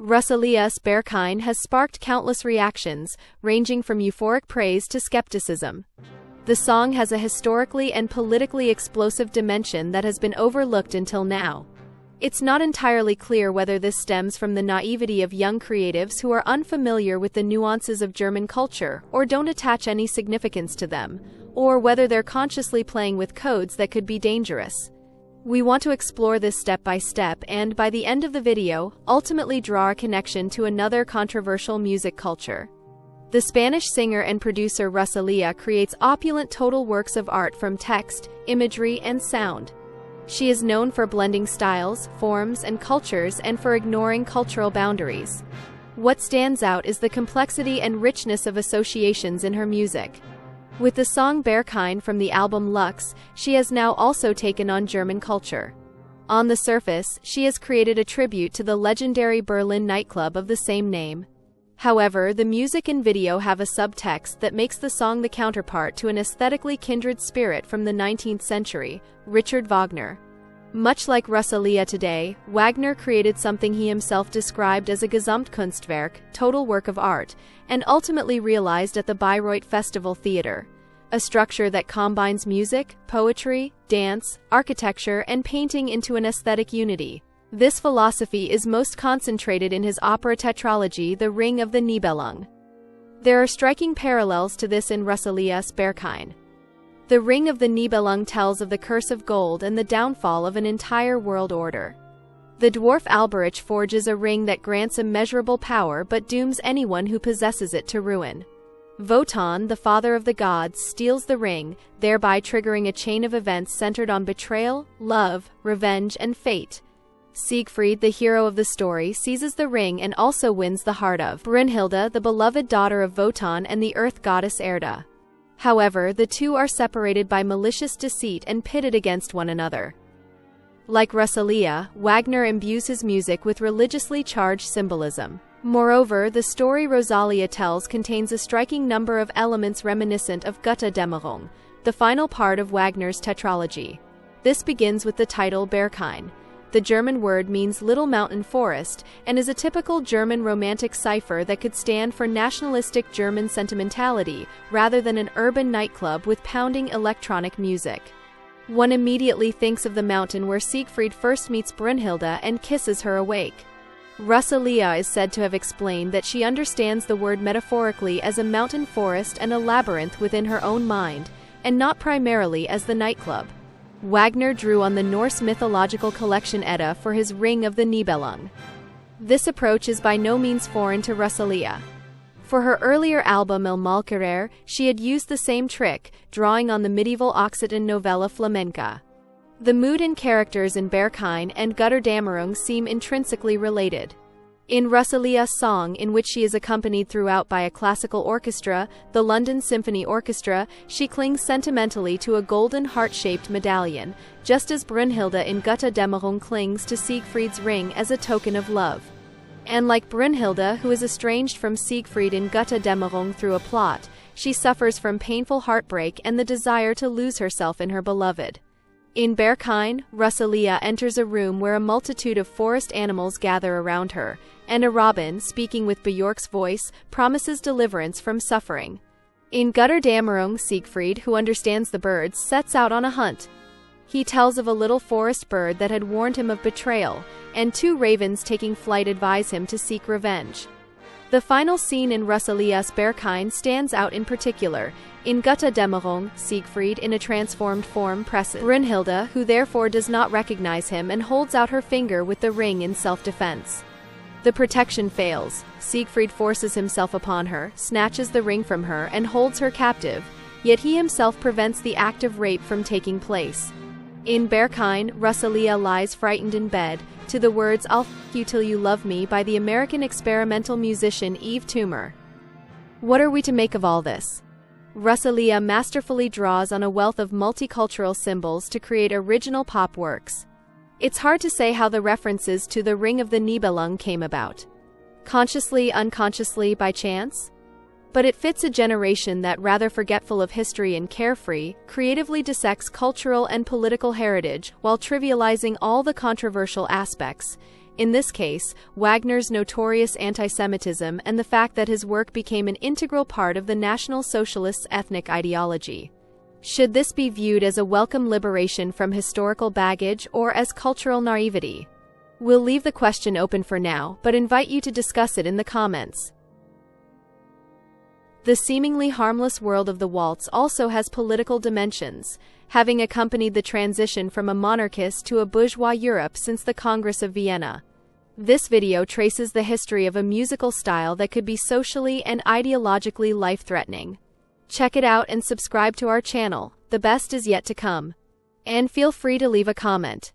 Rosalias Berghain has sparked countless reactions, ranging from euphoric praise to skepticism. The song has a historically and politically explosive dimension that has been overlooked until now. It's not entirely clear whether this stems from the naivety of young creatives who are unfamiliar with the nuances of German culture or don't attach any significance to them, or whether they're consciously playing with codes that could be dangerous. We want to explore this step by step and, by the end of the video, ultimately draw a connection to another controversial music culture. The Spanish singer and producer Rosalía creates opulent total works of art from text, imagery, and sound. She is known for blending styles, forms, and cultures and for ignoring cultural boundaries. What stands out is the complexity and richness of associations in her music. With the song Berghain from the album Lux, she has now also taken on German culture. On the surface, she has created a tribute to the legendary Berlin nightclub of the same name. However, the music and video have a subtext that makes the song the counterpart to an aesthetically kindred spirit from the 19th century, Richard Wagner. Much like Rosalía today, Wagner created something he himself described as a Gesamtkunstwerk, total work of art, and ultimately realized at the Bayreuth Festival Theater. A structure that combines music, poetry, dance, architecture, and painting into an aesthetic unity. This philosophy is most concentrated in his opera tetralogy, The Ring of the Nibelung. There are striking parallels to this in Rosalías Berghain. The Ring of the Nibelung tells of the curse of gold and the downfall of an entire world order. The dwarf Alberich forges a ring that grants immeasurable power but dooms anyone who possesses it to ruin. Wotan, the father of the gods, steals the ring, thereby triggering a chain of events centered on betrayal, love, revenge, and fate. Siegfried, the hero of the story, seizes the ring and also wins the heart of Brünnhilde, the beloved daughter of Wotan and the earth goddess Erda. However, the two are separated by malicious deceit and pitted against one another. Like Rosalía, Wagner imbues his music with religiously charged symbolism. Moreover, the story Rosalía tells contains a striking number of elements reminiscent of Götterdämmerung, the final part of Wagner's tetralogy. This begins with the title Berghain. The German word means little mountain forest and is a typical German romantic cipher that could stand for nationalistic German sentimentality rather than an urban nightclub with pounding electronic music. One immediately thinks of the mountain where Siegfried first meets Brünnhilde and kisses her awake. Rosalía is said to have explained that she understands the word metaphorically as a mountain forest and a labyrinth within her own mind, and not primarily as the nightclub. Wagner drew on the Norse mythological collection Edda for his Ring of the Nibelung. This approach is by no means foreign to Rosalía. For her earlier album El Malquerer, she had used the same trick, drawing on the medieval Occitan novella flamenca. The mood and characters in Berghain and Götterdämmerung seem intrinsically related. In Rosalía's song, in which she is accompanied throughout by a classical orchestra, the London Symphony Orchestra, she clings sentimentally to a golden heart-shaped medallion, just as Brünnhilde in Götterdämmerung clings to Siegfried's ring as a token of love. And like Brünnhilde, who is estranged from Siegfried in Götterdämmerung through a plot, she suffers from painful heartbreak and the desire to lose herself in her beloved. In Berghain, Rosalía enters a room where a multitude of forest animals gather around her, and a robin, speaking with Björk's voice, promises deliverance from suffering. In Götterdämmerung, Siegfried, who understands the birds, sets out on a hunt. He tells of a little forest bird that had warned him of betrayal, and two ravens taking flight advise him to seek revenge. The final scene in Rosalías Berghain stands out in particular. In Götterdämmerung, Siegfried, in a transformed form, presses Brünnhilde, who therefore does not recognize him, and holds out her finger with the ring in self-defense. The protection fails. Siegfried forces himself upon her, snatches the ring from her, and holds her captive, yet he himself prevents the act of rape from taking place. In Berghain, Rosalía lies frightened in bed, to the words "I'll f*** you till you love me" by the American experimental musician Yves Tumor. What are we to make of all this? Rosalía masterfully draws on a wealth of multicultural symbols to create original pop works. It's hard to say how the references to the Ring of the Nibelung came about. Consciously, unconsciously, by chance? But it fits a generation that, rather forgetful of history and carefree, creatively dissects cultural and political heritage while trivializing all the controversial aspects. In this case, Wagner's notorious anti-Semitism and the fact that his work became an integral part of the National Socialists' ethnic ideology. Should this be viewed as a welcome liberation from historical baggage or as cultural naivety? We'll leave the question open for now, but invite you to discuss it in the comments. The seemingly harmless world of the waltz also has political dimensions, having accompanied the transition from a monarchist to a bourgeois Europe since the Congress of Vienna. This video traces the history of a musical style that could be socially and ideologically life-threatening. Check it out and subscribe to our channel. The best is yet to come. And feel free to leave a comment.